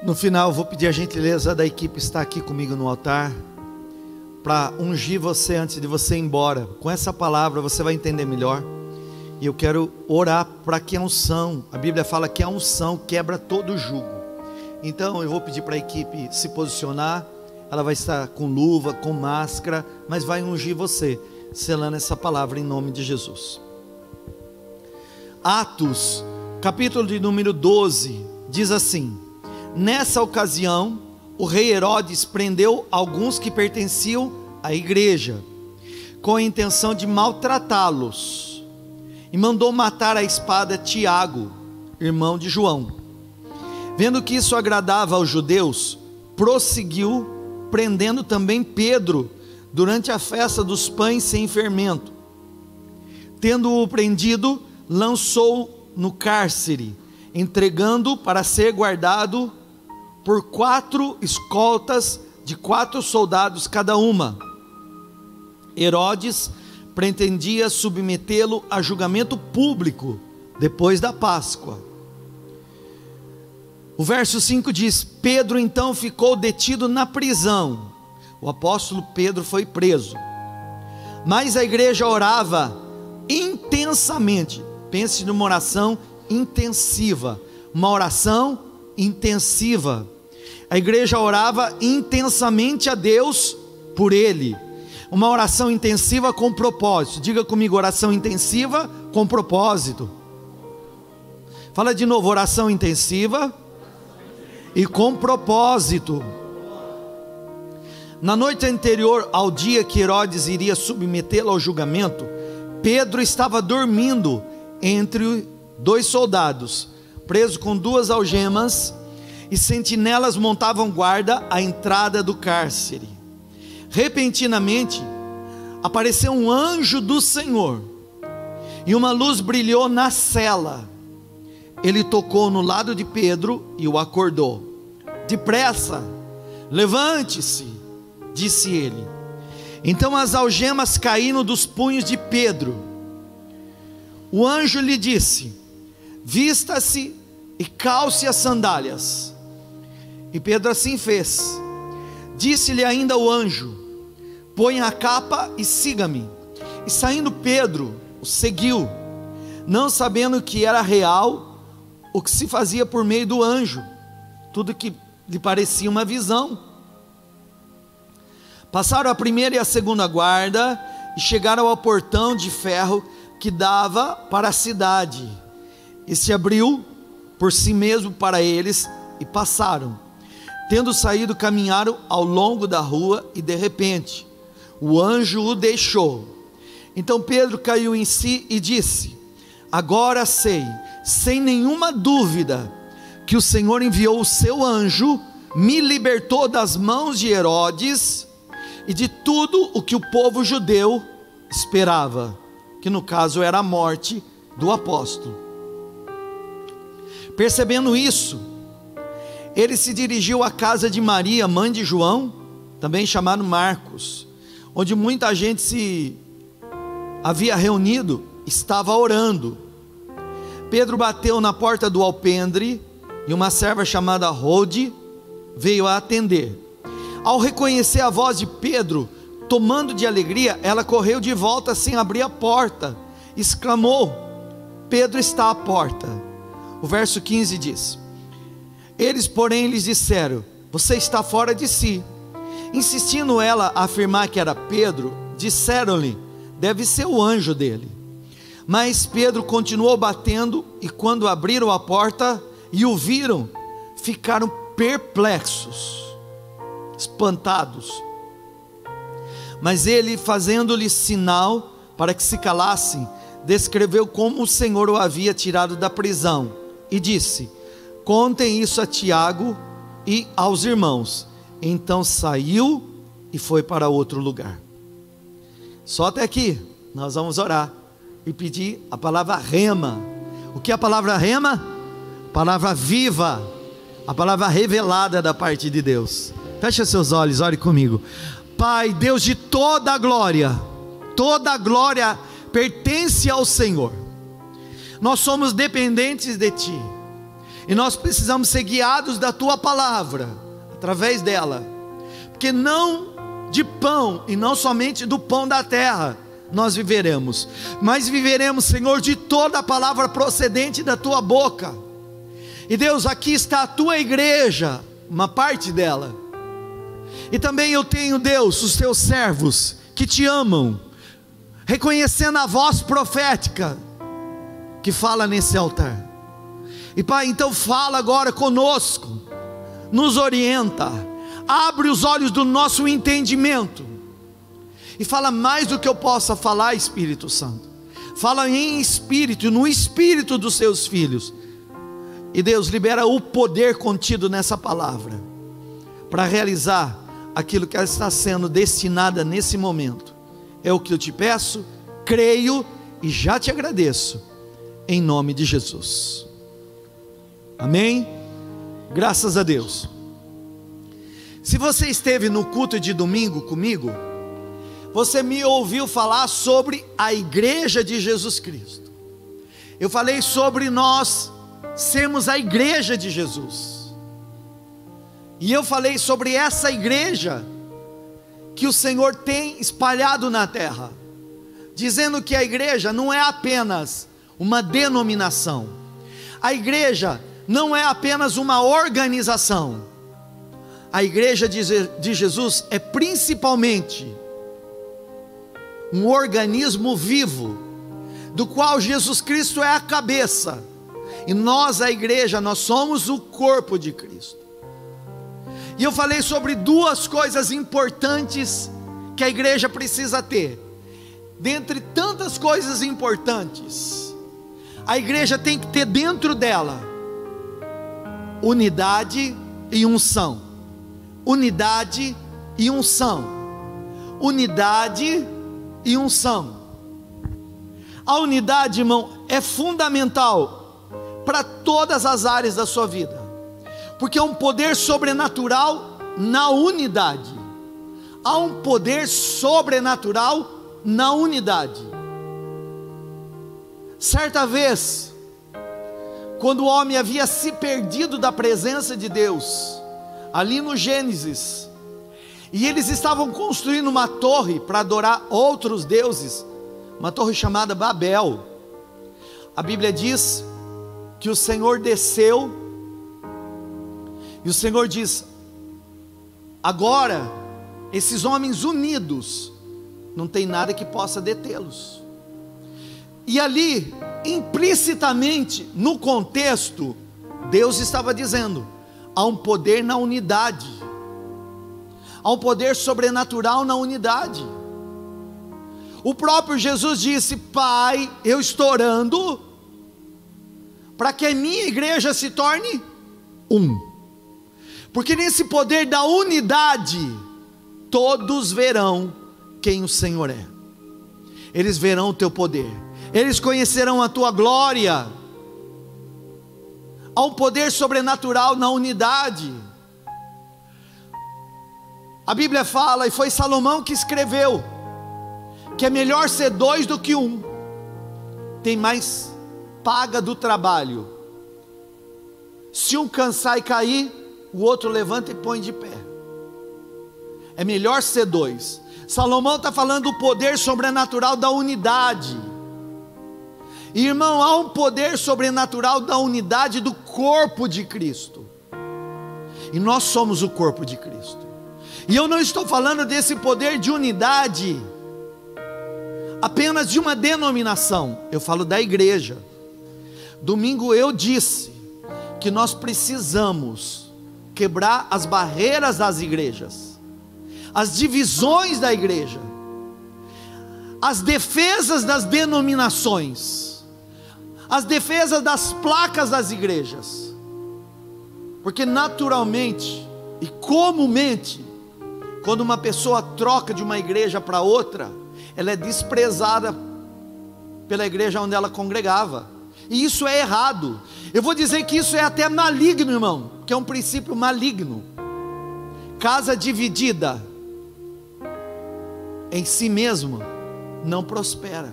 No final eu vou pedir a gentileza da equipe estar aqui comigo no altar, para ungir você antes de você ir embora. Com essa palavra você vai entender melhor. E eu quero orar para que a unção, a Bíblia fala que a unção quebra todo jugo. Então eu vou pedir para a equipe se posicionar. Ela vai estar com luva, com máscara, mas vai ungir você, selando essa palavra em nome de Jesus. Atos, capítulo de número 12, diz assim: nessa ocasião, o rei Herodes prendeu alguns que pertenciam à igreja, com a intenção de maltratá-los, e mandou matar à espada Tiago, irmão de João. Vendo que isso agradava aos judeus, prosseguiu, prendendo também Pedro, durante a festa dos pães sem fermento. Tendo-o prendido, lançou no cárcere, entregando para ser guardado por 4 escoltas de 4 soldados cada uma. Herodes pretendia submetê-lo a julgamento público depois da Páscoa. O verso 5 diz: Pedro então ficou detido na prisão. O apóstolo Pedro foi preso, mas a igreja orava intensamente. Pense numa oração intensiva, uma oração intensiva. A igreja orava intensamente a Deus por ele, uma oração intensiva com propósito. Diga comigo: oração intensiva com propósito. Fala de novo: oração intensiva e com propósito. Na noite anterior ao dia que Herodes iria submetê-lo ao julgamento, Pedro estava dormindo entre 2 soldados, preso com 2 algemas, e sentinelas montavam guarda à entrada do cárcere. Repentinamente apareceu um anjo do Senhor, e uma luz brilhou na cela. Ele tocou no lado de Pedro e o acordou. Depressa, levante-se, disse ele. Então as algemas caíram dos punhos de Pedro. O anjo lhe disse: vista-se e calce as sandálias. E Pedro assim fez. Disse-lhe ainda o anjo: ponha a capa e siga-me. E saindo Pedro, o seguiu, não sabendo que era real o que se fazia por meio do anjo, tudo que lhe parecia uma visão. Passaram a primeira e a segunda guarda, e chegaram ao portão de ferro que dava para a cidade, e se abriu por si mesmo para eles, e passaram. Tendo saído, caminharam ao longo da rua, e de repente o anjo o deixou. Então Pedro caiu em si e disse: agora sei, sem nenhuma dúvida, que o Senhor enviou o seu anjo, me libertou das mãos de Herodes e de tudo o que o povo judeu esperava, que no caso era a morte do apóstolo. Percebendo isso, ele se dirigiu à casa de Maria, mãe de João, também chamado Marcos, onde muita gente se havia reunido, estava orando. Pedro bateu na porta do alpendre, e uma serva chamada Rode veio a atender. Ao reconhecer a voz de Pedro, tomando de alegria, ela correu de volta sem abrir a porta, exclamou: Pedro está à porta. O verso 15 diz: eles porém lhes disseram: você está fora de si. Insistindo ela a afirmar que era Pedro, disseram-lhe: deve ser o anjo dele. Mas Pedro continuou batendo, e quando abriram a porta e o viram, ficaram perplexos, espantados. Mas ele, fazendo-lhe sinal para que se calassem, descreveu como o Senhor o havia tirado da prisão, e disse: contem isso a Tiago e aos irmãos. Então saiu e foi para outro lugar. Só até aqui. Nós vamos orar e pedir a palavra rema. O que é a palavra rema? Palavra viva, a palavra revelada da parte de Deus. Feche seus olhos, ore comigo. Pai, Deus de toda a glória pertence ao Senhor. Nós somos dependentes de Ti. e nós precisamos ser guiados da tua palavra, através dela, porque não de pão, e não somente do pão da terra nós viveremos, mas viveremos, Senhor, de toda a palavra procedente da tua boca. E Deus, aqui está a tua igreja, uma parte dela, e também eu tenho, Deus, os teus servos que te amam, reconhecendo a voz profética que fala nesse altar. E Pai, então fala agora conosco, nos orienta, abre os olhos do nosso entendimento, e fala mais do que eu possa falar, Espírito Santo. Fala em espírito, no espírito dos seus filhos. E Deus, libera o poder contido nessa palavra, para realizar aquilo que está sendo destinada nesse momento. É o que eu te peço, creio e já te agradeço, em nome de Jesus. Amém? Graças a Deus. Se você esteve no culto de domingo comigo, você me ouviu falar sobre a igreja de Jesus Cristo. Eu falei sobre nós sermos a igreja de Jesus, e eu falei sobre essa igreja que o Senhor tem espalhado na terra, dizendo que a igreja não é apenas uma denominação, a igreja não é apenas uma organização, a igreja de Jesus é principalmente um organismo vivo, do qual Jesus Cristo é a cabeça, e nós, a igreja, nós somos o corpo de Cristo. E eu falei sobre duas coisas importantes que a igreja precisa ter. Dentre tantas coisas importantes, a igreja tem que ter dentro dela unidade e unção. Unidade e unção. Unidade e unção. A unidade, irmão, é fundamental para todas as áreas da sua vida, porque há um poder sobrenatural na unidade. Há um poder sobrenatural na unidade. Certa vez, quando o homem havia se perdido da presença de Deus, ali no Gênesis, e eles estavam construindo uma torre para adorar outros deuses, uma torre chamada Babel. A Bíblia diz que o Senhor desceu, e o Senhor diz: agora, esses homens unidos, não tem nada que possa detê-los. E ali, implicitamente, no contexto, Deus estava dizendo: há um poder na unidade, há um poder sobrenatural na unidade. O próprio Jesus disse: Pai, eu estou orando para que a minha igreja se torne um, porque nesse poder da unidade, todos verão quem o Senhor é, eles verão o teu poder, eles conhecerão a tua glória. Há um poder sobrenatural na unidade. A Bíblia fala, e foi Salomão que escreveu, que é melhor ser dois do que um, tem mais paga do trabalho. Se um cansar e cair, o outro levanta e põe de pé. É melhor ser dois. Salomão está falando do poder sobrenatural da unidade. E, irmão, há um poder sobrenatural da unidade do corpo de Cristo, e nós somos o corpo de Cristo. E eu não estou falando desse poder de unidade apenas de uma denominação, eu falo da igreja. Domingo eu disse que nós precisamos quebrar as barreiras das igrejas, as divisões da igreja, as defesas das denominações, as defesas das placas das igrejas, porque naturalmente e comumente, quando uma pessoa troca de uma igreja para outra, ela é desprezada pela igreja onde ela congregava, e isso é errado. Eu vou dizer que isso é até maligno, irmão, que é um princípio maligno. Casa dividida em si mesma não prospera,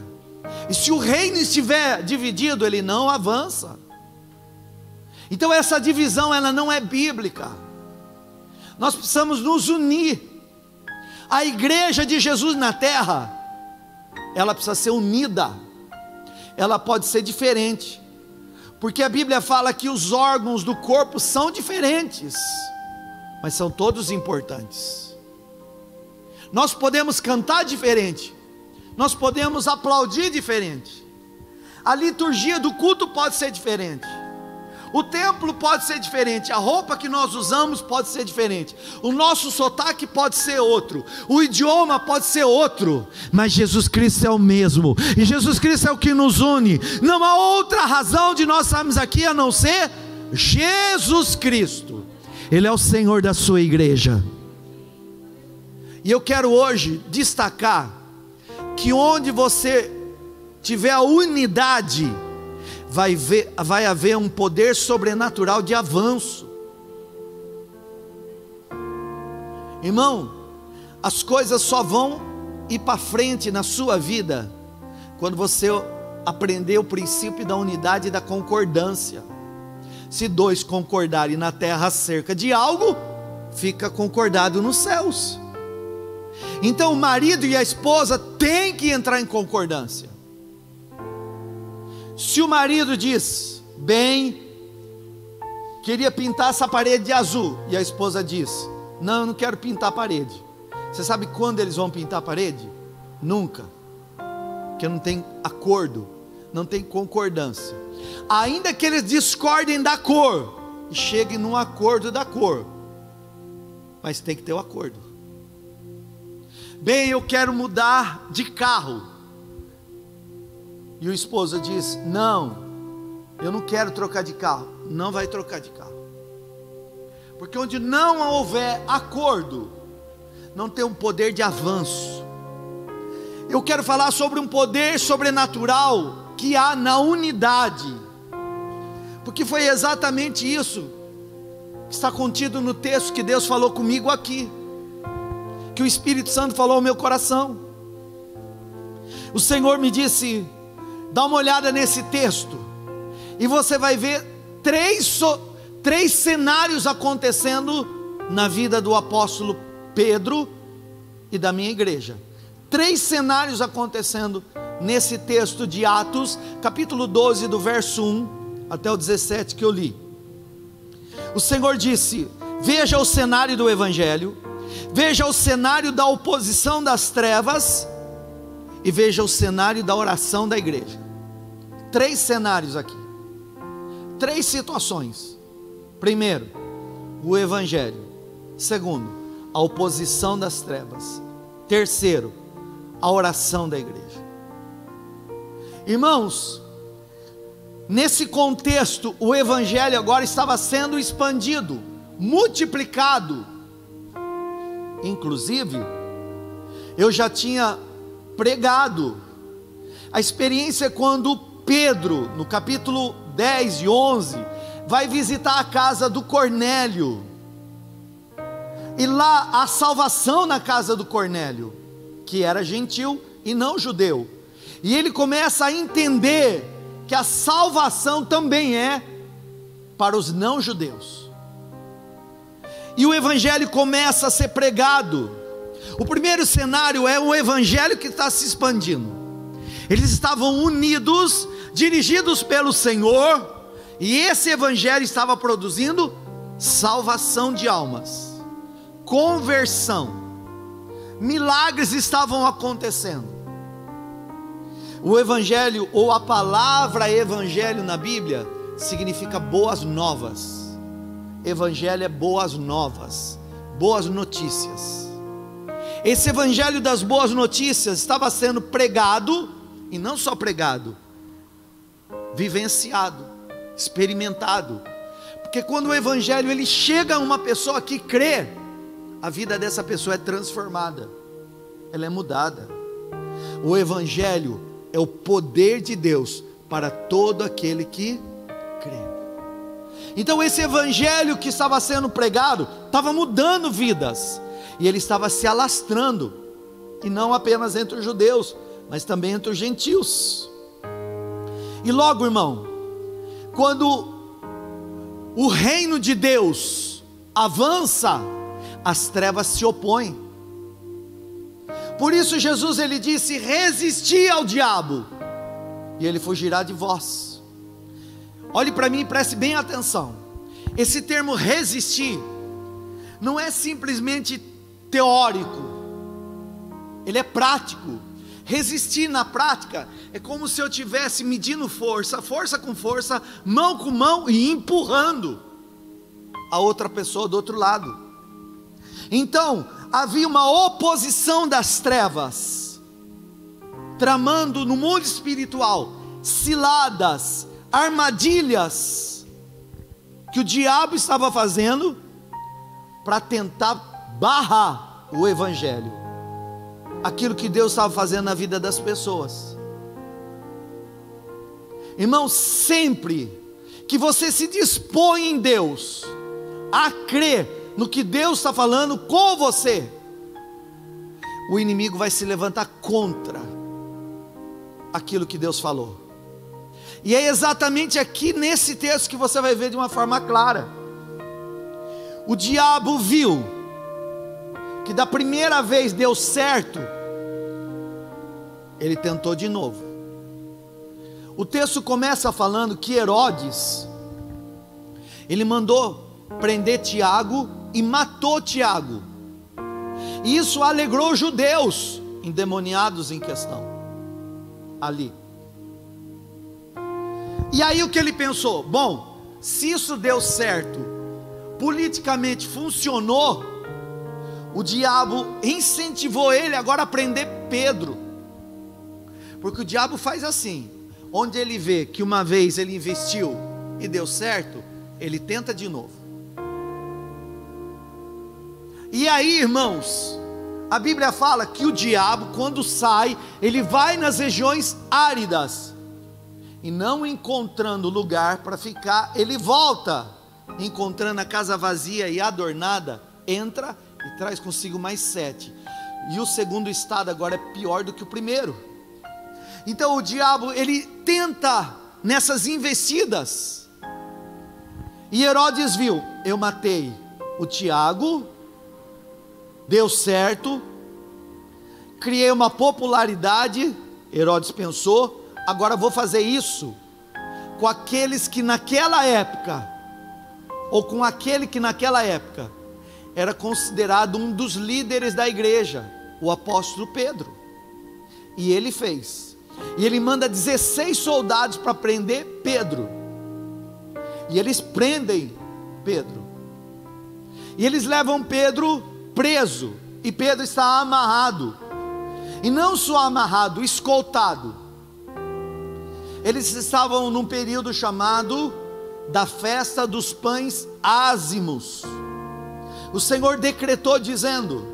e se o reino estiver dividido, ele não avança. Então essa divisão, ela não é bíblica. Nós precisamos nos unir. A igreja de Jesus na terra, ela precisa ser unida. Ela pode ser diferente, porque a Bíblia fala que os órgãos do corpo são diferentes, mas são todos importantes. Nós podemos cantar diferente, nós podemos aplaudir diferente, a liturgia do culto pode ser diferente, o templo pode ser diferente, a roupa que nós usamos pode ser diferente, o nosso sotaque pode ser outro, o idioma pode ser outro, mas Jesus Cristo é o mesmo, e Jesus Cristo é o que nos une. Não há outra razão de nós estarmos aqui a não ser Jesus Cristo. Ele é o Senhor da sua igreja. E eu quero hoje destacar que onde você tiver a unidade, vai haver um poder sobrenatural de avanço. Irmão, as coisas só vão ir para frente na sua vida quando você aprender o princípio da unidade e da concordância. Se dois concordarem na terra acerca de algo, fica concordado nos céus. Então o marido e a esposa têm que entrar em concordância. Se o marido diz: bem, queria pintar essa parede de azul, e a esposa diz: não, eu não quero pintar a parede. Você sabe quando eles vão pintar a parede? Nunca, porque não tem acordo, não tem concordância. Ainda que eles discordem da cor e cheguem num acordo da cor, mas tem que ter o acordo. Bem, eu quero mudar de carro, e o esposo diz: não, eu não quero trocar de carro. Não vai trocar de carro, porque onde não houver acordo, não tem um poder de avanço. Eu quero falar sobre um poder sobrenatural que há na unidade, porque foi exatamente isso que está contido no texto que Deus falou comigo aqui, que o Espírito Santo falou ao meu coração. O Senhor me disse: dá uma olhada nesse texto, e você vai ver três cenários acontecendo na vida do apóstolo Pedro e da minha igreja. 3 cenários acontecendo nesse texto de Atos, capítulo 12, do verso 1 até o 17 que eu li. O Senhor disse: veja o cenário do Evangelho, veja o cenário da oposição das trevas, e veja o cenário da oração da igreja. 3 cenários aqui, 3 situações. Primeiro, o Evangelho. Segundo, a oposição das trevas. Terceiro, a oração da igreja. Irmãos, nesse contexto, o Evangelho agora estava sendo expandido, multiplicado. Inclusive, eu já tinha pregado a experiência quando Pedro, no capítulo 10 e 11, vai visitar a casa do Cornélio, e lá há salvação na casa do Cornélio, que era gentil e não judeu, e ele começa a entender que a salvação também é para os não judeus, e o Evangelho começa a ser pregado. O primeiro cenário é o Evangelho que está se expandindo. Eles estavam unidos, dirigidos pelo Senhor, e esse Evangelho estava produzindo salvação de almas, conversão, milagres estavam acontecendo. O Evangelho, ou a palavra Evangelho na Bíblia, significa boas novas. Evangelho é boas novas, boas notícias. Esse Evangelho das boas notícias estava sendo pregado, e não só pregado, vivenciado, experimentado, porque quando o Evangelho ele chega a uma pessoa que crê, a vida dessa pessoa é transformada, ela é mudada. O Evangelho é o poder de Deus para todo aquele que crê. Então esse Evangelho que estava sendo pregado, estava mudando vidas, e ele estava se alastrando, e não apenas entre os judeus, mas também entre os gentios. E logo, irmão, quando o reino de Deus avança, as trevas se opõem. Por isso Jesus ele disse: resisti ao diabo, e ele fugirá de vós. Olhe para mim e preste bem atenção. Esse termo resistir não é simplesmente teórico, ele é prático. Resistir na prática é como se eu estivesse medindo força, força com força, mão com mão, e empurrando a outra pessoa do outro lado. Então havia uma oposição das trevas, tramando no mundo espiritual ciladas, armadilhas que o diabo estava fazendo para tentar barrar o evangelho, aquilo que Deus estava fazendo na vida das pessoas. Irmão, sempre que você se dispõe em Deus a crer no que Deus está falando com você, o inimigo vai se levantar contra aquilo que Deus falou. E é exatamente aqui nesse texto que você vai ver de uma forma clara. O diabo viu que da primeira vez deu certo, ele tentou de novo. O texto começa falando que Herodes, ele mandou prender Tiago e matou Tiago. E isso alegrou os judeus endemoniados em questão ali. E aí o que ele pensou? Bom, se isso deu certo, politicamente funcionou, o diabo incentivou ele agora a prender Pedro. Porque o diabo faz assim: onde ele vê que uma vez ele investiu e deu certo, ele tenta de novo. E aí, irmãos, a Bíblia fala que o diabo, quando sai, ele vai nas regiões áridas, e não encontrando lugar para ficar, ele volta, encontrando a casa vazia e adornada, entra e traz consigo mais 7. E o segundo estado agora é pior do que o primeiro. Então o diabo, ele tenta nessas investidas. E Herodes viu: eu matei o Tiago, deu certo, criei uma popularidade. Herodes pensou: agora vou fazer isso com aqueles que naquela época, ou com aquele que naquela época era considerado um dos líderes da igreja, o apóstolo Pedro. E ele fez. E ele manda 16 soldados para prender Pedro. E eles prendem Pedro. E eles levam Pedro preso. E Pedro está amarrado. E não só amarrado, escoltado. Eles estavam num período chamado da festa dos pães ázimos. O Senhor decretou dizendo: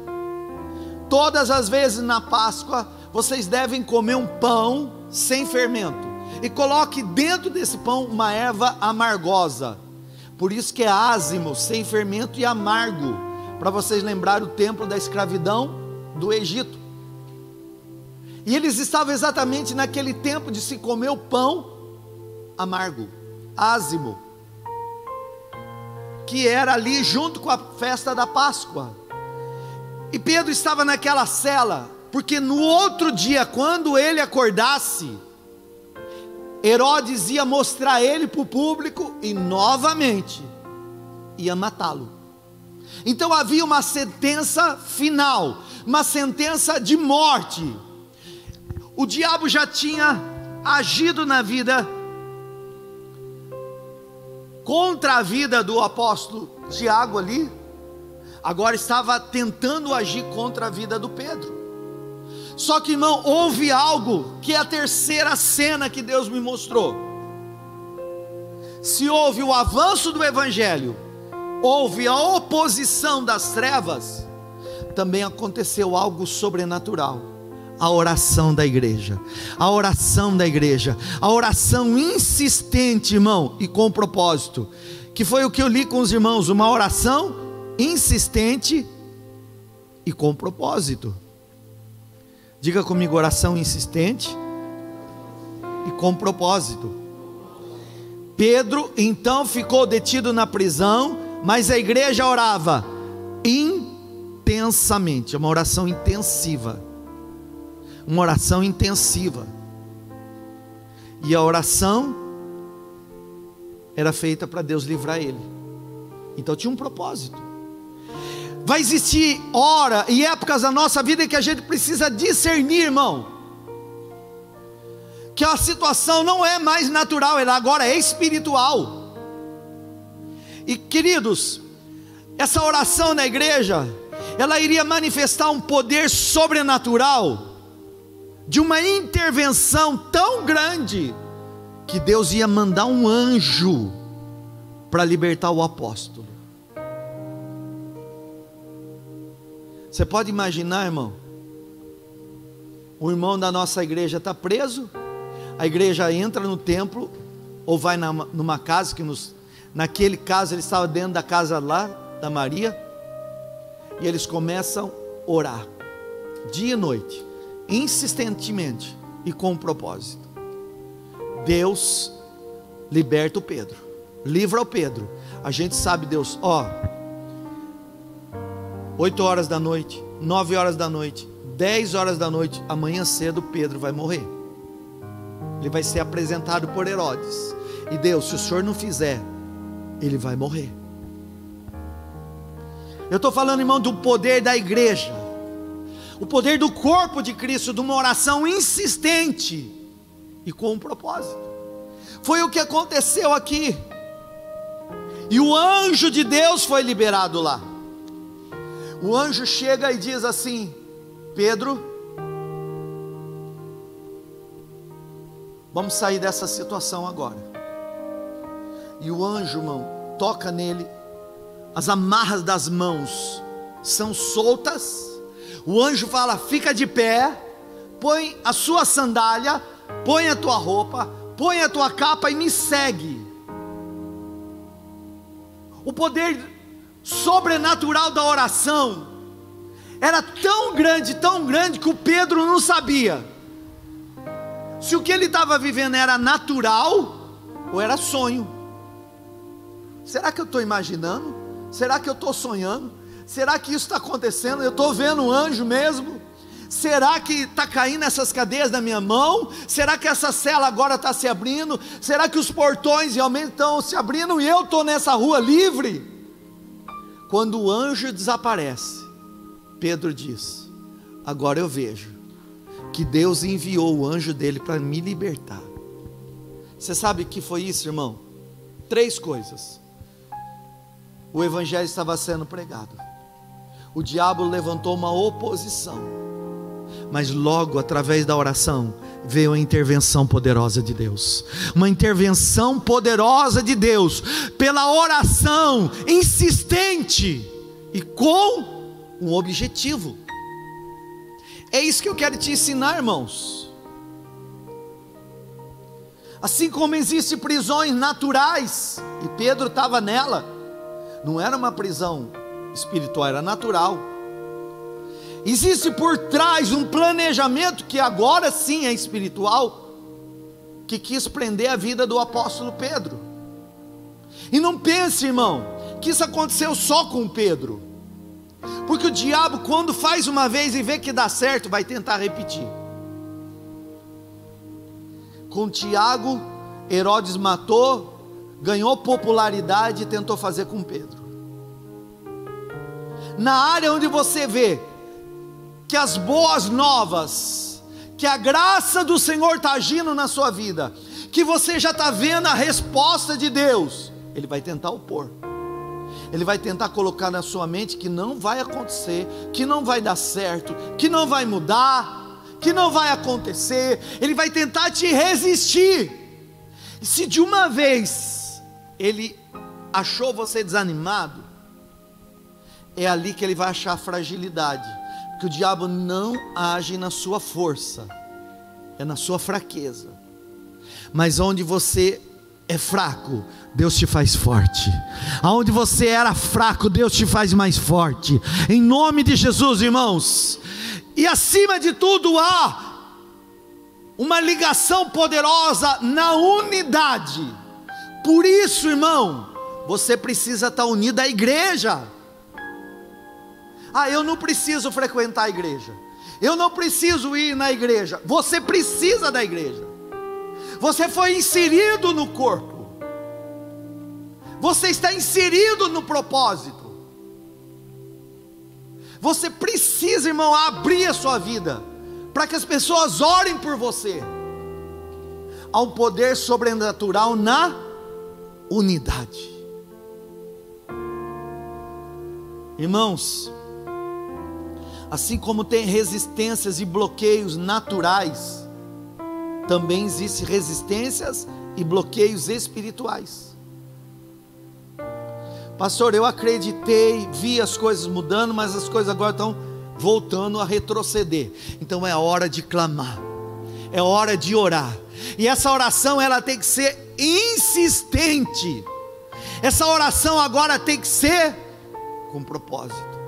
todas as vezes na Páscoa vocês devem comer um pão sem fermento, e coloque dentro desse pão uma erva amargosa. Por isso que é ázimo, sem fermento e amargo, para vocês lembrarem o tempo da escravidão do Egito. E eles estavam exatamente naquele tempo de se comer o pão amargo, ázimo, que era ali junto com a festa da Páscoa. E Pedro estava naquela cela, porque no outro dia, quando ele acordasse, Herodes ia mostrar ele para o público e novamente ia matá-lo. Então havia uma sentença final, uma sentença de morte. O diabo já tinha agido na vida, contra a vida do apóstolo Tiago ali, agora estava tentando agir contra a vida do Pedro. Só que, irmão, houve algo que é a terceira cena que Deus me mostrou. Se houve o avanço do evangelho, houve a oposição das trevas, também aconteceu algo sobrenatural: a oração da igreja. A oração da igreja, a oração insistente, irmão, e com propósito, que foi o que eu li com os irmãos, uma oração insistente e com propósito. Diga comigo: oração insistente e com propósito. Pedro então ficou detido na prisão, mas a igreja orava intensamente, uma oração intensiva. Uma oração intensiva. E a oração era feita para Deus livrar ele. Então tinha um propósito. Vai existir hora e épocas da nossa vida em que a gente precisa discernir, irmão, que a situação não é mais natural, ela agora é espiritual. E queridos, essa oração na igreja, ela iria manifestar um poder sobrenatural, de uma intervenção tão grande, que Deus ia mandar um anjo para libertar o apóstolo. Você pode imaginar, irmão, o irmão da nossa igreja está preso, a igreja entra no templo, ou vai numa casa, naquele caso ele estava dentro da casa lá, da Maria, e eles começam a orar, dia e noite, insistentemente e com um propósito. Deus liberta o Pedro, livra o Pedro. A gente sabe, Deus, 8 horas da noite, 9 horas da noite, 10 horas da noite, amanhã cedo Pedro vai morrer. Ele vai ser apresentado por Herodes. E Deus, se o Senhor não fizer, ele vai morrer. Eu estou falando, irmão, do poder da igreja, o poder do corpo de Cristo, de uma oração insistente e com um propósito. Foi o que aconteceu aqui. E o anjo de Deus foi liberado lá. O anjo chega e diz assim: Pedro, vamos sair dessa situação agora. E o anjo, irmão, toca nele, as amarras das mãos são soltas. O anjo fala: fica de pé, põe a sua sandália, põe a tua roupa, põe a tua capa e me segue. O poder sobrenatural da oração era tão grande que o Pedro não sabia se o que ele estava vivendo era natural ou era sonho. Será que eu estou imaginando? Será que eu estou sonhando? Será que isso está acontecendo? Eu estou vendo um anjo mesmo? Será que está caindo essas cadeias da minha mão? Será que essa cela agora está se abrindo? Será que os portões realmente estão se abrindo e eu estou nessa rua livre? Quando o anjo desaparece, Pedro diz: agora eu vejo que Deus enviou o anjo dele para me libertar. Você sabe o que foi isso, irmão? 3 coisas. O evangelho estava sendo pregado, o diabo levantou uma oposição, mas logo através da oração veio a intervenção poderosa de Deus. Uma intervenção poderosa de Deus, pela oração insistente e com um objetivo. É isso que eu quero te ensinar, irmãos. Assim como existem prisões naturais, e Pedro estava nela, não era uma prisão espiritual, era natural. Existe por trás um planejamento que agora sim é espiritual, que quis prender a vida do apóstolo Pedro. E não pense, irmão, que isso aconteceu só com Pedro, porque o diabo, quando faz uma vez e vê que dá certo, vai tentar repetir. Com Tiago, Herodes matou, ganhou popularidade e tentou fazer com Pedro. Na área onde você vê que as boas novas, que a graça do Senhor está agindo na sua vida, que você já está vendo a resposta de Deus, ele vai tentar opor. Ele vai tentar colocar na sua mente que não vai acontecer, que não vai dar certo, que não vai mudar, que não vai acontecer. Ele vai tentar te resistir. E se de uma vez ele achou você desanimado, é ali que ele vai achar fragilidade, porque o diabo não age na sua força, é na sua fraqueza. Mas onde você é fraco, Deus te faz forte. Aonde você era fraco, Deus te faz mais forte, em nome de Jesus, irmãos. E acima de tudo há uma ligação poderosa na unidade. Por isso, irmão, você precisa estar unido à igreja. Eu não preciso frequentar a igreja, eu não preciso ir na igreja. Você precisa da igreja. Você foi inserido no corpo, você está inserido no propósito. Você precisa, irmão, abrir a sua vida para que as pessoas orem por você. Há um poder sobrenatural na unidade. Irmãos, assim como tem resistências e bloqueios naturais, também existem resistências e bloqueios espirituais. Pastor, eu acreditei, vi as coisas mudando, mas as coisas agora estão voltando a retroceder. Então é hora de clamar, é hora de orar. E essa oração, ela tem que ser insistente. Essa oração agora tem que ser com propósito.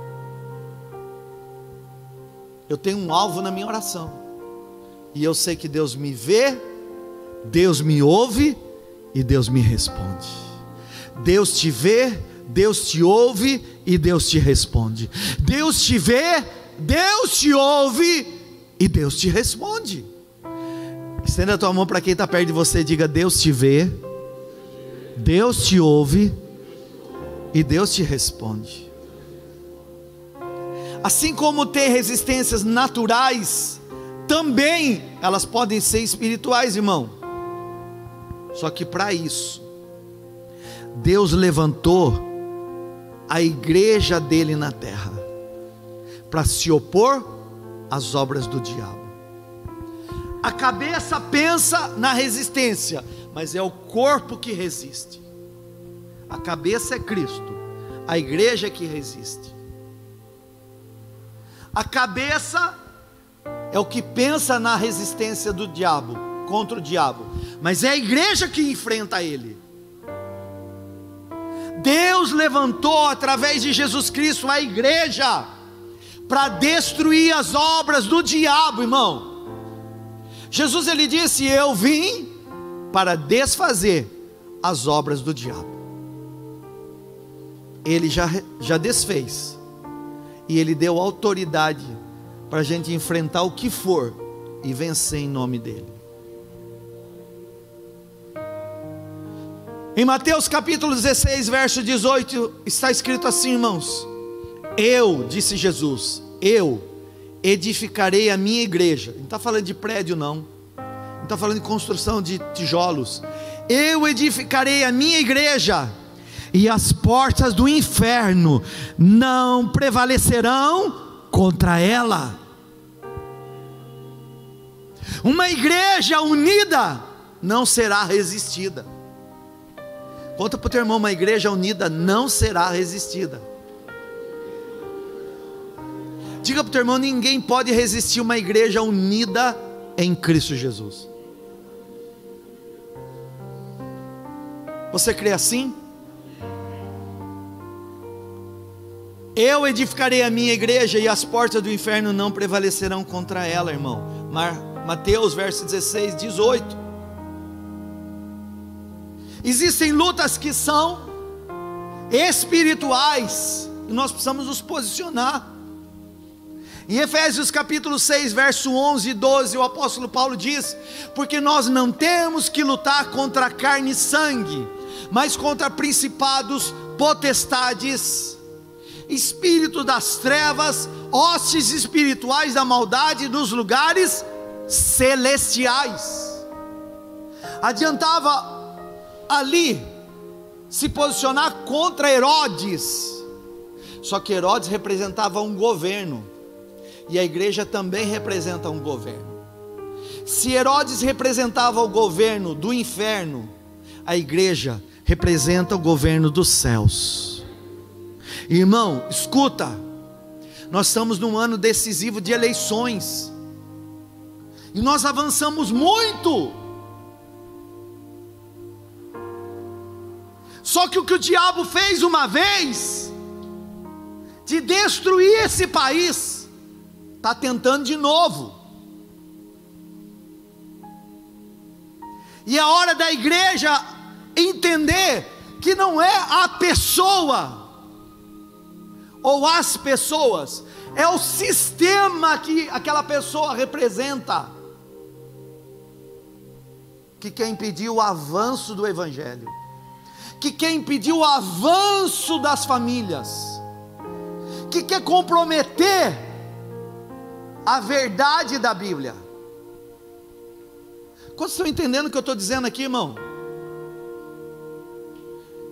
Eu tenho um alvo na minha oração, e eu sei que Deus me vê, Deus me ouve e Deus me responde. Deus te vê, Deus te ouve e Deus te responde. Deus te vê, Deus te ouve e Deus te responde. Estenda a tua mão para quem está perto de você e diga: Deus te vê, Deus te ouve e Deus te responde. Assim como tem resistências naturais, também elas podem ser espirituais, irmão. Só que para isso, Deus levantou a igreja dele na terra, para se opor às obras do diabo. A cabeça pensa na resistência, mas é o corpo que resiste. A cabeça é Cristo, a igreja é que resiste. A cabeça é o que pensa na resistência do diabo, contra o diabo, mas é a igreja que enfrenta ele. Deus levantou através de Jesus Cristo a igreja para destruir as obras do diabo, irmão. Jesus, ele disse: eu vim para desfazer as obras do diabo. Ele já desfez, e ele deu autoridade para a gente enfrentar o que for e vencer em nome dele. Em Mateus capítulo 16, verso 18, está escrito assim, irmãos: eu, disse Jesus, eu edificarei a minha igreja. Não está falando de prédio, não está falando de construção de tijolos. Eu edificarei a minha igreja, e as portas do inferno não prevalecerão contra ela. Uma igreja unida não será resistida. Conta para o teu irmão: uma igreja unida não será resistida. Diga para o teu irmão: ninguém pode resistir uma igreja unida em Cristo Jesus. Você crê assim? Eu edificarei a minha igreja, e as portas do inferno não prevalecerão contra ela, irmão. Mateus verso 16, 18. Existem lutas que são espirituais, e nós precisamos nos posicionar. Em Efésios capítulo 6, verso 11 e 12, o apóstolo Paulo diz: porque nós não temos que lutar contra carne e sangue, mas contra principados, potestades, espírito das trevas, hostes espirituais da maldade nos lugares celestiais. Adiantava ali se posicionar contra Herodes, só que Herodes representava um governo, e a igreja também representa um governo. Se Herodes representava o governo do inferno, a igreja representa o governo dos céus. Irmão, escuta, nós estamos num ano decisivo de eleições, e nós avançamos muito. Só que o que o diabo fez uma vez, de destruir esse país, está tentando de novo. E é hora da igreja entender que não é a pessoa ou as pessoas, é o sistema que aquela pessoa representa, que quer impedir o avanço do Evangelho, que quer impedir o avanço das famílias, que quer comprometer a verdade da Bíblia. Quantos estão entendendo o que eu estou dizendo aqui, irmão?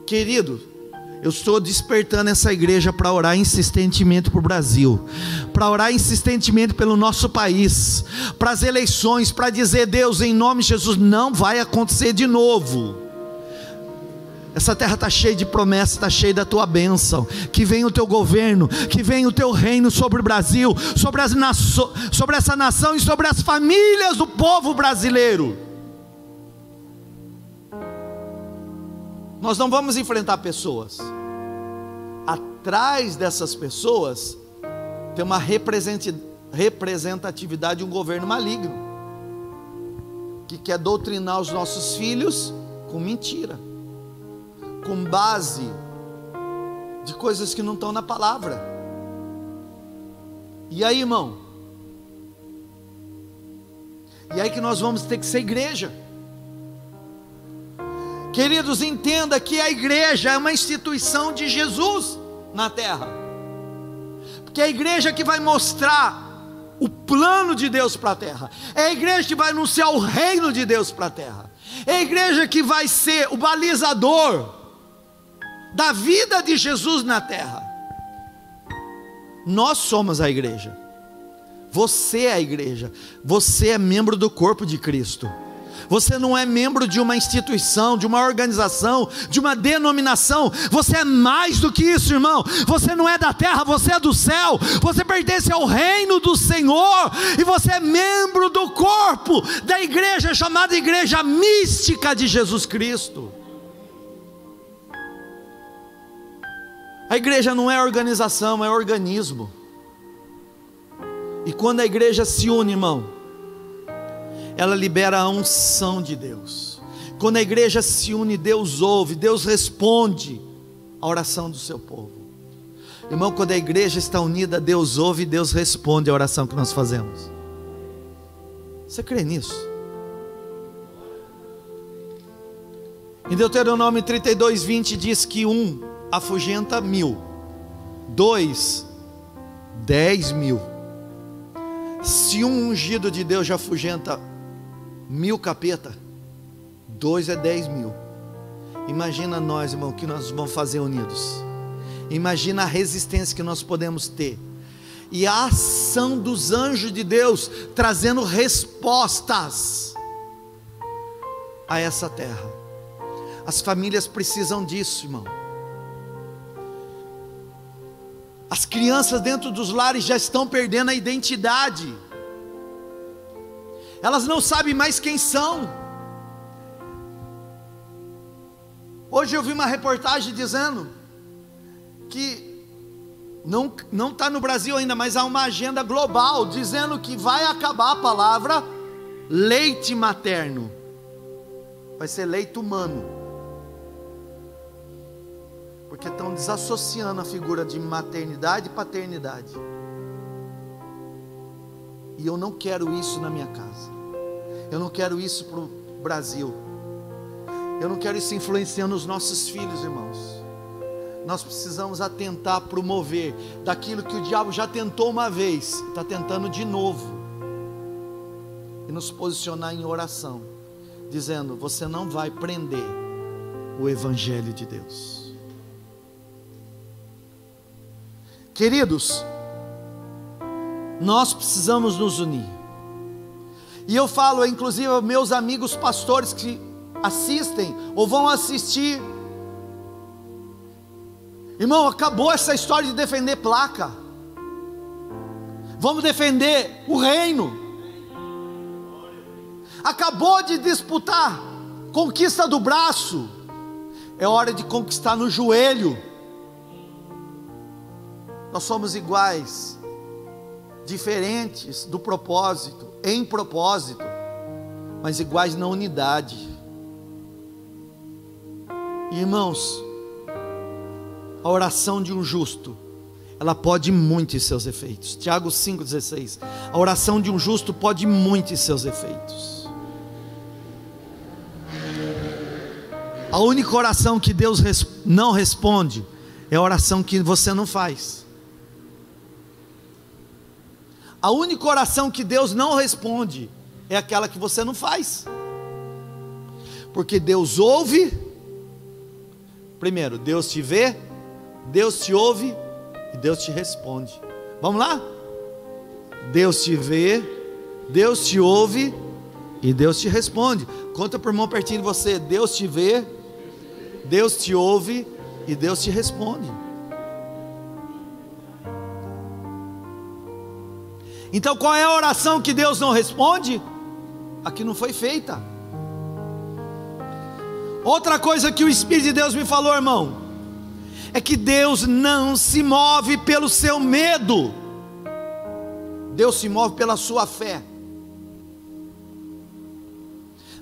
Querido, eu estou despertando essa igreja para orar insistentemente para o Brasil, para orar insistentemente pelo nosso país, para as eleições, para dizer: Deus, em nome de Jesus, não vai acontecer de novo. Essa terra está cheia de promessas, está cheia da tua bênção. Que venha o teu governo, que venha o teu reino sobre o Brasil, sobre essa nação e sobre as famílias do povo brasileiro. Nós não vamos enfrentar pessoas. Atrás dessas pessoas tem uma representatividade de um governo maligno, que quer doutrinar os nossos filhos com mentira, com base de coisas que não estão na palavra. E aí, irmão? E aí que nós vamos ter que ser igreja. Queridos, entenda que a igreja é uma instituição de Jesus na terra, porque é a igreja que vai mostrar o plano de Deus para a terra, é a igreja que vai anunciar o reino de Deus para a terra, é a igreja que vai ser o balizador da vida de Jesus na terra. Nós somos a igreja, você é a igreja, você é membro do corpo de Cristo. Você não é membro de uma instituição, de uma organização, de uma denominação. Você é mais do que isso, irmão. Você não é da terra, você é do céu. Você pertence ao reino do Senhor, e você é membro do corpo da igreja chamada Igreja Mística de Jesus Cristo. A igreja não é organização, é organismo. E quando a igreja se une, irmão, ela libera a unção de Deus. Quando a igreja se une, Deus ouve, Deus responde a oração do seu povo. Irmão, quando a igreja está unida, Deus ouve e Deus responde a oração que nós fazemos. Você crê nisso? Em Deuteronômio 32:20 diz que 1 afugenta 1000, 2, 10.000. Se um ungido de Deus já afugenta 1000 capeta, 2 é 10.000. Imagina nós, irmão, o que nós vamos fazer unidos. Imagina a resistência que nós podemos ter, e a ação dos anjos de Deus trazendo respostas a essa terra. As famílias precisam disso, irmão. As crianças dentro dos lares já estão perdendo a identidade. Elas não sabem mais quem são. Hoje eu vi uma reportagem dizendo que não está no Brasil ainda, mas há uma agenda global dizendo que vai acabar a palavra leite materno, vai ser leite humano, porque estão desassociando a figura de maternidade e paternidade. E eu não quero isso na minha casa. Eu não quero isso para o Brasil. Eu não quero isso influenciando os nossos filhos, irmãos. Nós precisamos atentar, promover daquilo que o diabo já tentou uma vez, está tentando de novo, e nos posicionar em oração, dizendo: você não vai prender o Evangelho de Deus. Queridos, nós precisamos nos unir. E eu falo, inclusive, aos meus amigos pastores que assistem ou vão assistir: irmão, acabou essa história de defender placa. Vamos defender o reino. Acabou de disputar conquista do braço. É hora de conquistar no joelho. Nós somos iguais, diferentes do propósito, em propósito, mas iguais na unidade. Irmãos, a oração de um justo, ela pode muito em seus efeitos. Tiago 5,16. A oração de um justo pode muito em seus efeitos. A única oração que Deus não responde é a oração que você não faz. A única oração que Deus não responde é aquela que você não faz. Porque Deus ouve. Primeiro, Deus te vê, Deus te ouve e Deus te responde. Vamos lá? Deus te vê, Deus te ouve e Deus te responde. Conta para o irmão pertinho de você. Deus te vê, Deus te ouve e Deus te responde. Então qual é a oração que Deus não responde? A que não foi feita. Outra coisa que o Espírito de Deus me falou, irmão, é que Deus não se move pelo seu medo, Deus se move pela sua fé.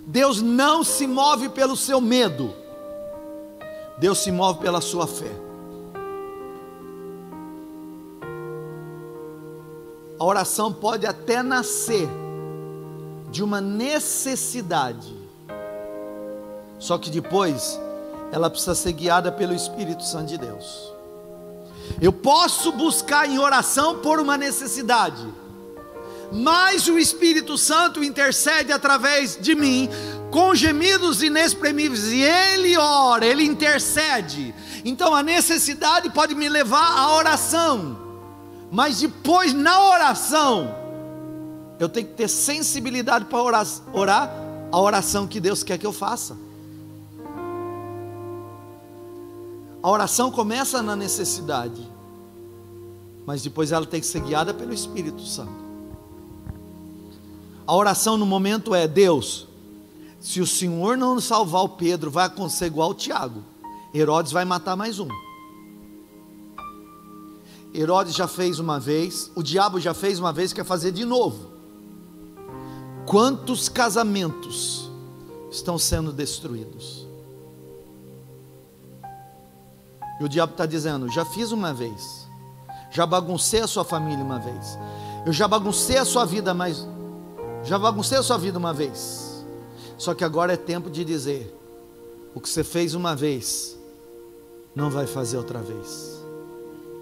Deus não se move pelo seu medo, Deus se move pela sua fé. A oração pode até nascer de uma necessidade, só que depois ela precisa ser guiada pelo Espírito Santo de Deus. Eu posso buscar em oração por uma necessidade, mas o Espírito Santo intercede através de mim, com gemidos inexprimíveis, e Ele ora, Ele intercede. Então a necessidade pode me levar à oração, mas depois na oração, eu tenho que ter sensibilidade para orar a oração que Deus quer que eu faça. A oração começa na necessidade, mas depois ela tem que ser guiada pelo Espírito Santo. A oração no momento é: Deus, se o Senhor não salvar o Pedro, vai acontecer igual o Tiago, Herodes vai matar mais um. Herodes já fez uma vez, o diabo já fez uma vez, quer fazer de novo. Quantos casamentos estão sendo destruídos? E o diabo está dizendo: já fiz uma vez, já baguncei a sua família uma vez, eu já baguncei a sua vida, mas já baguncei a sua vida uma vez. Só que agora é tempo de dizer: o que você fez uma vez, não vai fazer outra vez.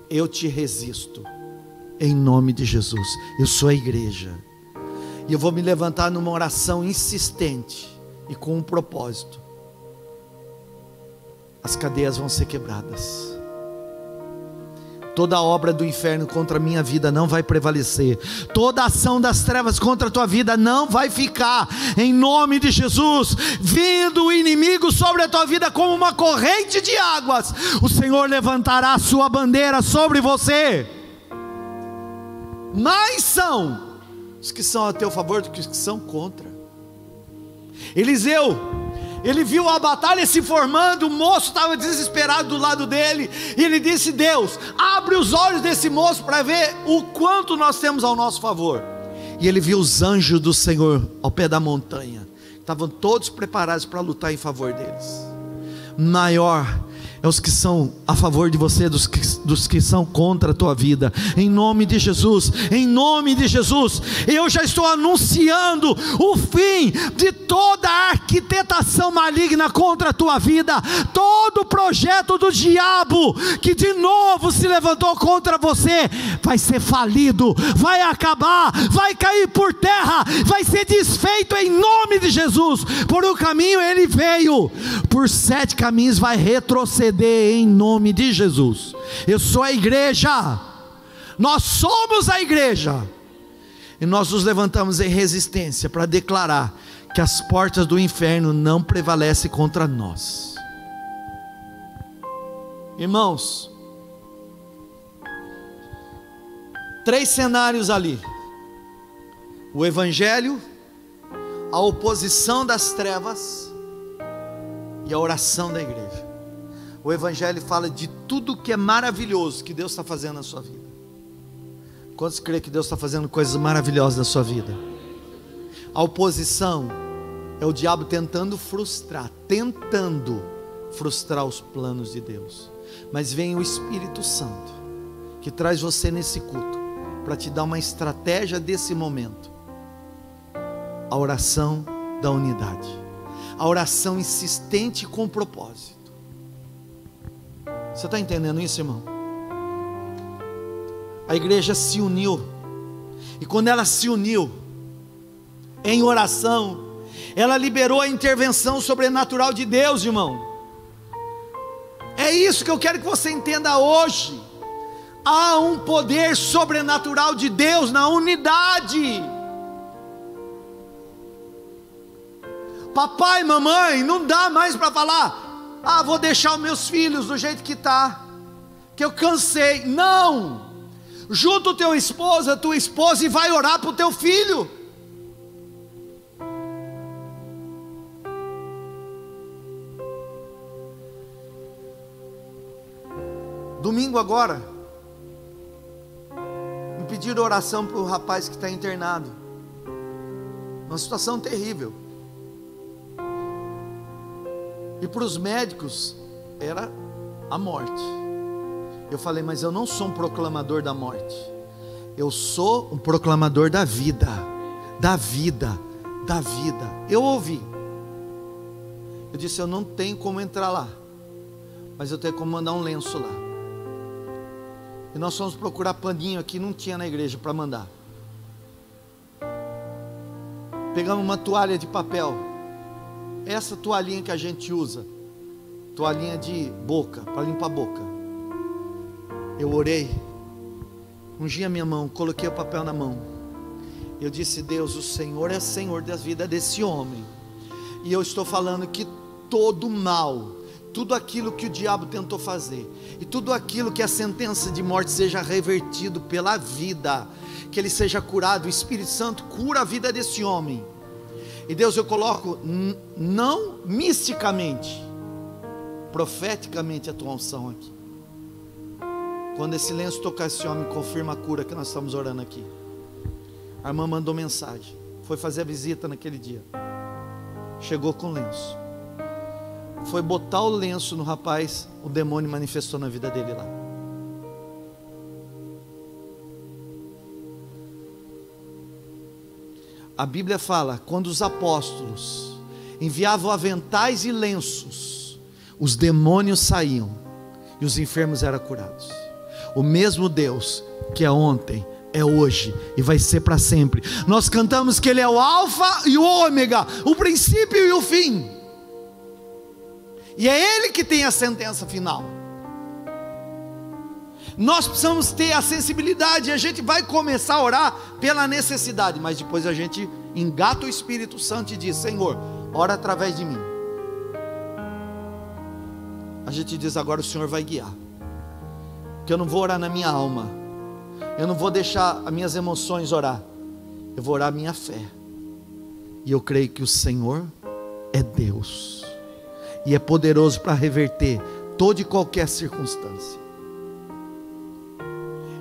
Eu te resisto, em nome de Jesus. Eu sou a igreja, e eu vou me levantar numa oração insistente e com um propósito. As cadeias vão ser quebradas. Toda obra do inferno contra a minha vida não vai prevalecer. Toda ação das trevas contra a tua vida não vai ficar. Em nome de Jesus, vindo o inimigo sobre a tua vida como uma corrente de águas, o Senhor levantará a sua bandeira sobre você. Mais são os que são a teu favor do que os que são contra. Eliseu, ele viu a batalha se formando, o moço estava desesperado do lado dele, e ele disse: Deus, abre os olhos desse moço para ver o quanto nós temos ao nosso favor. E ele viu os anjos do Senhor ao pé da montanha, estavam todos preparados para lutar em favor deles. Maior é os que são a favor de você dos que são contra a tua vida. Em nome de Jesus, em nome de Jesus, eu já estou anunciando o fim de toda a arquitetação maligna contra a tua vida. Todo projeto do diabo que de novo se levantou contra você vai ser falido, vai acabar, vai cair por terra, vai ser desfeito em nome de Jesus. Por um caminho ele veio, por 7 caminhos vai retroceder em nome de Jesus. Eu sou a igreja, nós somos a igreja, e nós nos levantamos em resistência para declarar que as portas do inferno não prevalecem contra nós. Irmãos, 3 cenários ali: o evangelho, a oposição das trevas e a oração da igreja. O evangelho fala de tudo que é maravilhoso que Deus está fazendo na sua vida. Quantos creem que Deus está fazendo coisas maravilhosas na sua vida? A oposição é o diabo tentando frustrar, tentando frustrar os planos de Deus. Mas vem o Espírito Santo, que traz você nesse culto, para te dar uma estratégia desse momento. A oração da unidade, a oração insistente com propósito. Você está entendendo isso, irmão? A igreja se uniu, e quando ela se uniu em oração, ela liberou a intervenção sobrenatural de Deus, irmão. É isso que eu quero que você entenda hoje. Há um poder sobrenatural de Deus na unidade. Papai, mamãe, não dá mais para falar: ah, vou deixar os meus filhos do jeito que está, que eu cansei. Não, junta o teu esposo, a tua esposa, e vai orar para o teu filho. Domingo agora, me pediram oração para o rapaz que está internado, uma situação terrível, e para os médicos era a morte. Eu falei: mas eu não sou um proclamador da morte, eu sou um proclamador da vida, da vida, da vida. Eu ouvi, eu disse: eu não tenho como entrar lá, mas eu tenho como mandar um lenço lá. E nós fomos procurar paninho aqui, não tinha na igreja para mandar. Pegamos uma toalha de papel, essa toalhinha que a gente usa, toalhinha de boca, para limpar a boca. Eu orei, ungi a minha mão, coloquei o papel na mão. Eu disse: Deus, o Senhor é Senhor da vida desse homem, e eu estou falando que todo mal, tudo aquilo que o diabo tentou fazer, e tudo aquilo que a sentença de morte seja revertido pela vida, que ele seja curado. O Espírito Santo cura a vida desse homem. E Deus, eu coloco, não misticamente, profeticamente, a tua unção aqui. Quando esse lenço tocar esse homem, confirma a cura que nós estamos orando aqui. A irmã mandou mensagem, foi fazer a visita naquele dia, chegou com o lenço, foi botar o lenço no rapaz, o demônio manifestou na vida dele lá. A Bíblia fala, quando os apóstolos enviavam aventais e lenços, os demônios saíam e os enfermos eram curados. O mesmo Deus que é ontem, é hoje e vai ser para sempre. Nós cantamos que Ele é o Alfa e o Ômega, o princípio e o fim. E é Ele que tem a sentença final. Nós precisamos ter a sensibilidade. A gente vai começar a orar pela necessidade, mas depois a gente engata o Espírito Santo e diz: Senhor, ora através de mim. A gente diz: agora o Senhor vai guiar, porque eu não vou orar na minha alma, eu não vou deixar as minhas emoções orar, eu vou orar a minha fé. E eu creio que o Senhor é Deus, e é poderoso para reverter toda e qualquer circunstância.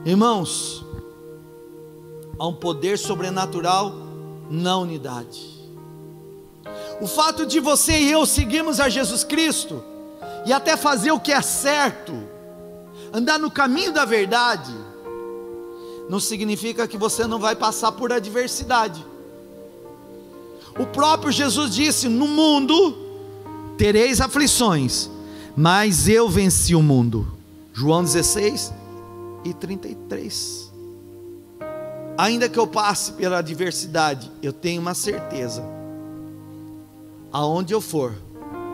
Irmãos, há um poder sobrenatural na unidade. O fato de você e eu seguirmos a Jesus Cristo, e até fazer o que é certo, andar no caminho da verdade, não significa que você não vai passar por adversidade. O próprio Jesus disse: no mundo tereis aflições, mas eu venci o mundo. João 16:33. Ainda que eu passe pela adversidade, eu tenho uma certeza: aonde eu for,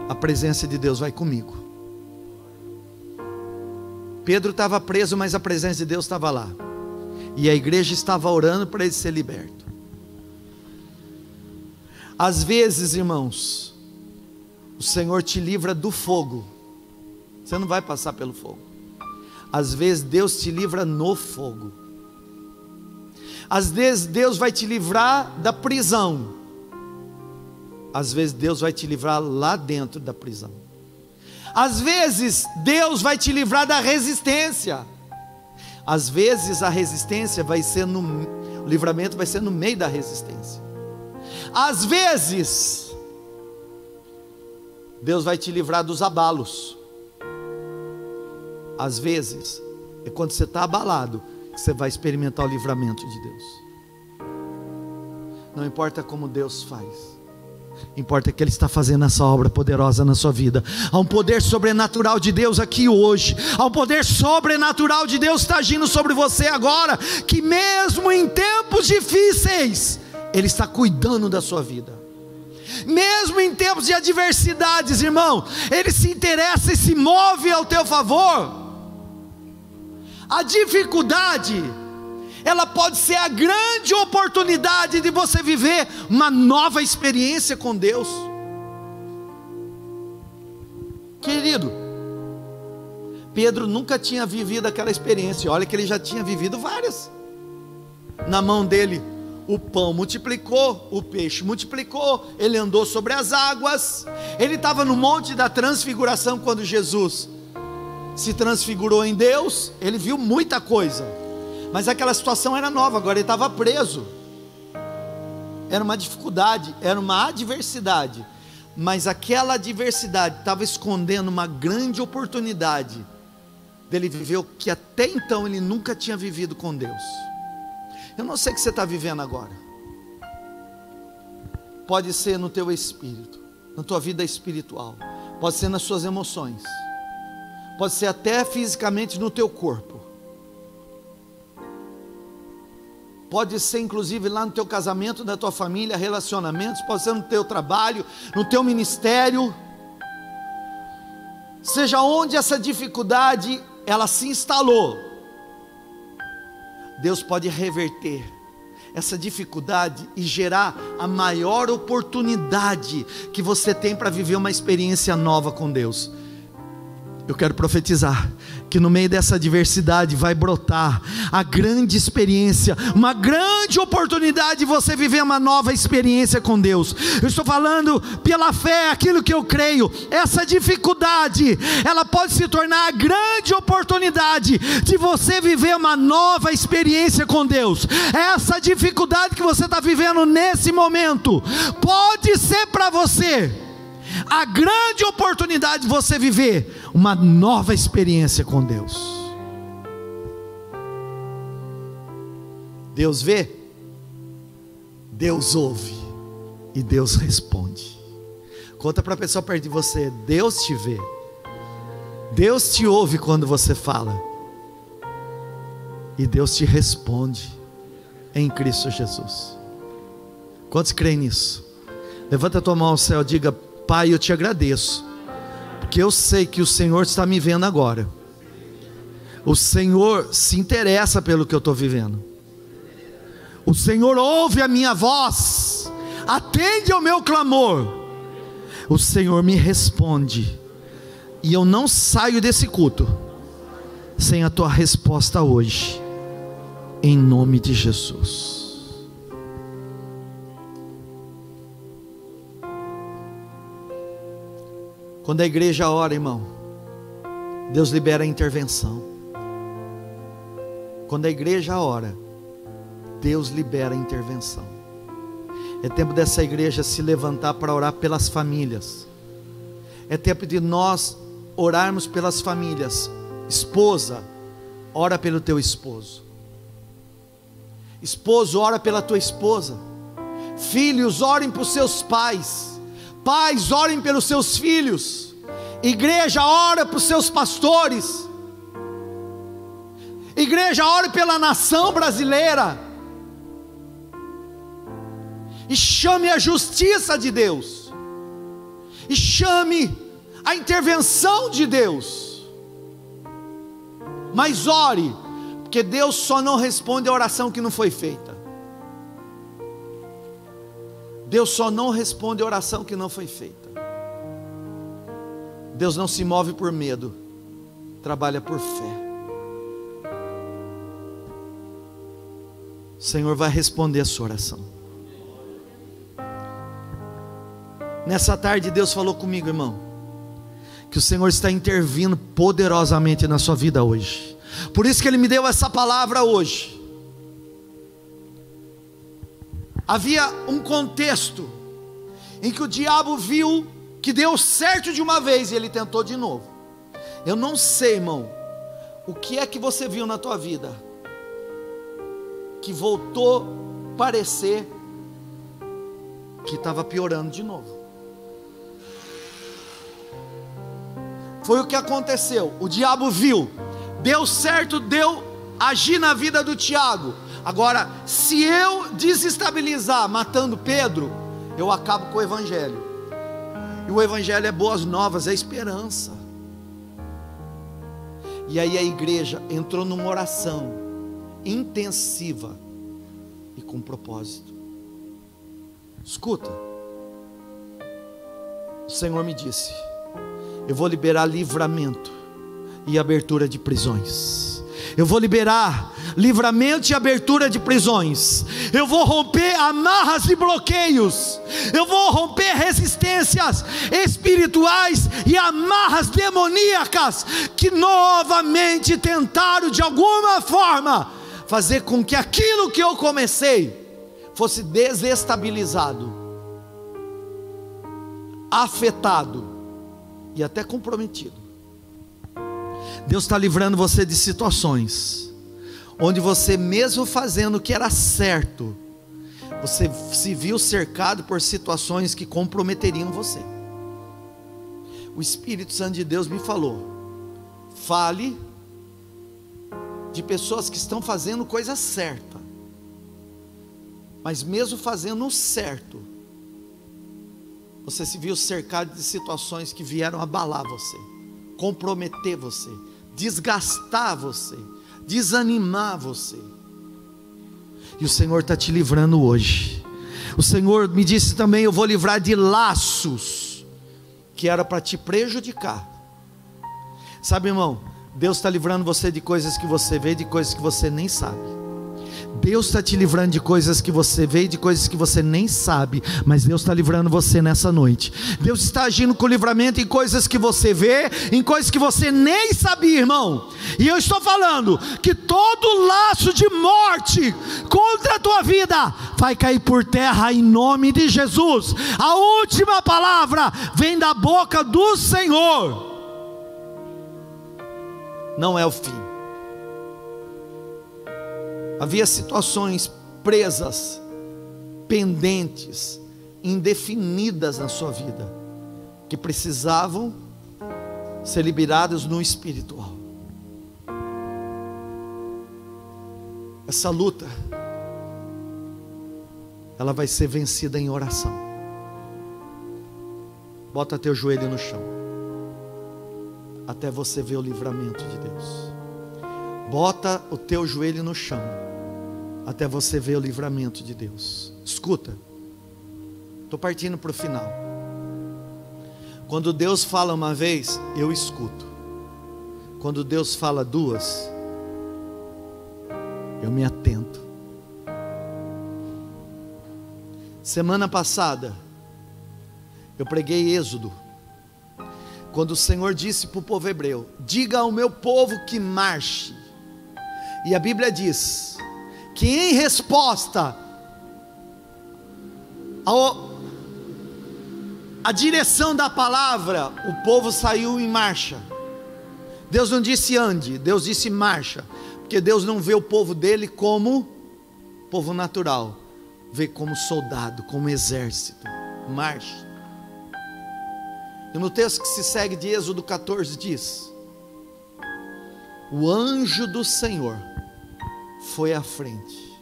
a presença de Deus vai comigo. Pedro estava preso, mas a presença de Deus estava lá, e a igreja estava orando para ele ser liberto. Às vezes, irmãos, o Senhor te livra do fogo, você não vai passar pelo fogo. Às vezes Deus te livra no fogo. Às vezes Deus vai te livrar da prisão. Às vezes Deus vai te livrar lá dentro da prisão. Às vezes Deus vai te livrar da resistência. Às vezes a resistência vai ser o livramento vai ser no meio da resistência. Às vezes Deus vai te livrar dos abalos. Às vezes, é quando você está abalado que você vai experimentar o livramento de Deus. Não importa como Deus faz, importa que Ele está fazendo essa obra poderosa na sua vida. Há um poder sobrenatural de Deus aqui hoje. Há um poder sobrenatural de Deus que está agindo sobre você agora, que mesmo em tempos difíceis, Ele está cuidando da sua vida. Mesmo em tempos de adversidades, irmão, Ele se interessa e se move ao teu favor. A dificuldade, ela pode ser a grande oportunidade de você viver uma nova experiência com Deus. Querido, Pedro nunca tinha vivido aquela experiência. Olha que ele já tinha vivido várias. Na mão dele o pão multiplicou, o peixe multiplicou, ele andou sobre as águas. Ele estava no monte da transfiguração quando Jesus se transfigurou em Deus. Ele viu muita coisa, mas aquela situação era nova. Agora ele estava preso. Era uma dificuldade, era uma adversidade, mas aquela adversidade estava escondendo uma grande oportunidade dele viver o que até então ele nunca tinha vivido com Deus. Eu não sei o que você está vivendo agora. Pode ser no teu espírito, na tua vida espiritual, pode ser nas suas emoções, pode ser até fisicamente no teu corpo, pode ser inclusive lá no teu casamento, na tua família, relacionamentos, pode ser no teu trabalho, no teu ministério. Seja onde essa dificuldade ela se instalou, Deus pode reverter essa dificuldade e gerar a maior oportunidade que você tem para viver uma experiência nova com Deus. Eu quero profetizar que no meio dessa adversidade vai brotar a grande experiência, uma grande oportunidade de você viver uma nova experiência com Deus. Eu estou falando pela fé, aquilo que eu creio. Essa dificuldade, ela pode se tornar a grande oportunidade de você viver uma nova experiência com Deus. Essa dificuldade que você está vivendo nesse momento, pode ser para você a grande oportunidade de você viver uma nova experiência com Deus. Deus vê, Deus ouve e Deus responde. Conta para a pessoa perto de você: Deus te vê, Deus te ouve quando você fala, e Deus te responde em Cristo Jesus. Quantos creem nisso? Levanta a tua mão ao céu e diga: Pai, eu te agradeço, porque eu sei que o Senhor está me vendo agora. O Senhor se interessa pelo que eu estou vivendo. O Senhor ouve a minha voz, atende ao meu clamor. O Senhor me responde, e eu não saio desse culto sem a tua resposta hoje, em nome de Jesus. Quando a igreja ora, irmão, Deus libera a intervenção. Quando a igreja ora, Deus libera a intervenção. É tempo dessa igreja se levantar para orar pelas famílias. É tempo de nós orarmos pelas famílias. Esposa, ora pelo teu esposo. Esposo, ora pela tua esposa. Filhos, orem por seus pais. Pais, orem pelos seus filhos. Igreja, ora para os seus pastores. Igreja, ore pela nação brasileira. E chame a justiça de Deus. E chame a intervenção de Deus. Mas ore, porque Deus só não responde a oração que não foi feita. Deus só não responde a oração que não foi feita. Deus não se move por medo, trabalha por fé. O Senhor vai responder a sua oração. Nessa tarde Deus falou comigo, irmão, que o Senhor está intervindo poderosamente na sua vida hoje. Por isso que Ele me deu essa palavra hoje. Havia um contexto em que o diabo viu que deu certo de uma vez e ele tentou de novo. Eu não sei, irmão, o que é que você viu na tua vida que voltou a parecer que estava piorando de novo. Foi o que aconteceu. O diabo viu, deu certo, deu agir na vida do Tiago. Agora, se eu desestabilizar matando Pedro, eu acabo com o evangelho. E o evangelho é boas novas, é esperança. E aí a igreja entrou numa oração intensiva e com propósito. Escuta, o Senhor me disse: eu vou liberar livramento e abertura de prisões. Eu vou liberar livramento e abertura de prisões. Eu vou romper amarras e bloqueios. Eu vou romper resistências espirituais e amarras demoníacas que novamente tentaram de alguma forma fazer com que aquilo que eu comecei fosse desestabilizado, afetado e até comprometido. Deus está livrando você de situações onde você, mesmo fazendo o que era certo, você se viu cercado por situações que comprometeriam você. O Espírito Santo de Deus me falou: fale de pessoas que estão fazendo coisa certa, mas mesmo fazendo o certo, você se viu cercado de situações que vieram abalar você, comprometer você, desgastar você, desanimar você. E o Senhor está te livrando hoje. O Senhor me disse também: eu vou livrar de laços que era para te prejudicar. Sabe, irmão, Deus está livrando você de coisas que você vê, de coisas que você nem sabe. Deus está te livrando de coisas que você vê e de coisas que você nem sabe, mas Deus está livrando você nessa noite. Deus está agindo com livramento em coisas que você vê, em coisas que você nem sabia, irmão. E eu estou falando que todo laço de morte contra a tua vida vai cair por terra em nome de Jesus. A última palavra vem da boca do Senhor. Não é o fim. Havia situações presas, pendentes, indefinidas na sua vida, que precisavam ser liberadas no espiritual. Essa luta, ela vai ser vencida em oração. Bota teu joelho no chão, até você ver o livramento de Deus. Bota o teu joelho no chão, até você ver o livramento de Deus. Escuta, estou partindo para o final. Quando Deus fala uma vez, eu escuto. Quando Deus fala duas, eu me atento. Semana passada, eu preguei Êxodo, quando o Senhor disse para o povo hebreu: diga ao meu povo que marche. E a Bíblia diz que em resposta à direção da palavra, o povo saiu em marcha. Deus não disse ande, Deus disse marcha, porque Deus não vê o povo dele como povo natural, vê como soldado, como exército. Marcha. E no texto que se segue de Êxodo 14 diz: o anjo do Senhor foi à frente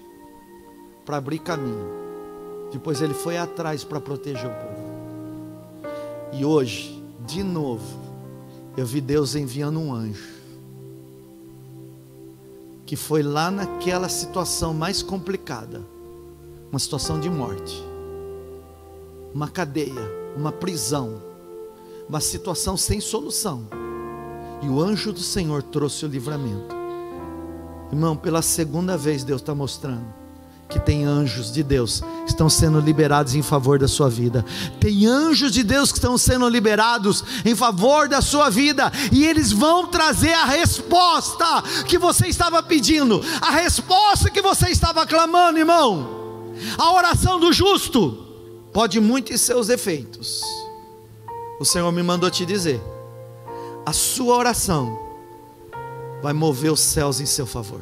para abrir caminho, depois ele foi atrás para proteger o povo. E hoje, de novo, eu vi Deus enviando um anjo, que foi lá naquela situação mais complicada, uma situação de morte, uma cadeia, uma prisão, uma situação sem solução, e o anjo do Senhor trouxe o livramento. Irmão, pela segunda vez Deus está mostrando que tem anjos de Deus que estão sendo liberados em favor da sua vida. Tem anjos de Deus que estão sendo liberados em favor da sua vida, e eles vão trazer a resposta que você estava pedindo, a resposta que você estava clamando, irmão. A oração do justo pode muito em seus efeitos. o Senhor me mandou te dizer: a sua oração vai mover os céus em seu favor.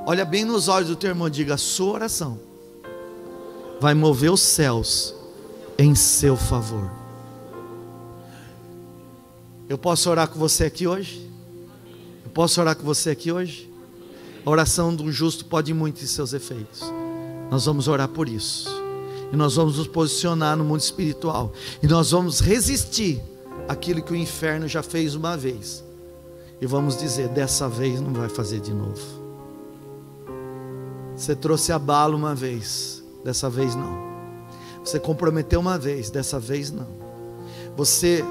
Olha bem nos olhos do teu irmão e diga: a sua oração vai mover os céus em seu favor. Eu posso orar com você aqui hoje? Eu posso orar com você aqui hoje? A oração do justo pode muito em seus efeitos. Nós vamos orar por isso. E nós vamos nos posicionar no mundo espiritual. E nós vamos resistir àquilo que o inferno já fez uma vez. E vamos dizer: dessa vez não vai fazer de novo. Você trouxe abalo uma vez, dessa vez não. Você comprometeu uma vez, dessa vez não. Você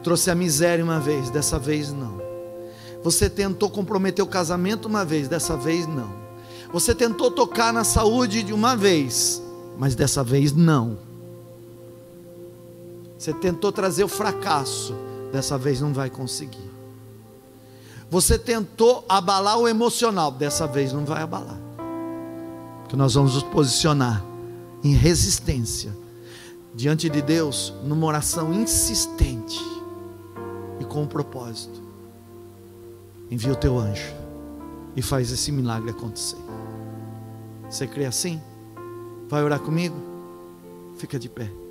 trouxe a miséria uma vez, dessa vez não. Você tentou comprometer o casamento uma vez, dessa vez não. Você tentou tocar na saúde de uma vez, mas dessa vez não. Você tentou trazer o fracasso, dessa vez não vai conseguir. Você tentou abalar o emocional, dessa vez não vai abalar. Porque nós vamos nos posicionar em resistência diante de Deus, numa oração insistente e com um propósito. Envia o teu anjo e faz esse milagre acontecer. Você crê assim? Vai orar comigo? Fica de pé.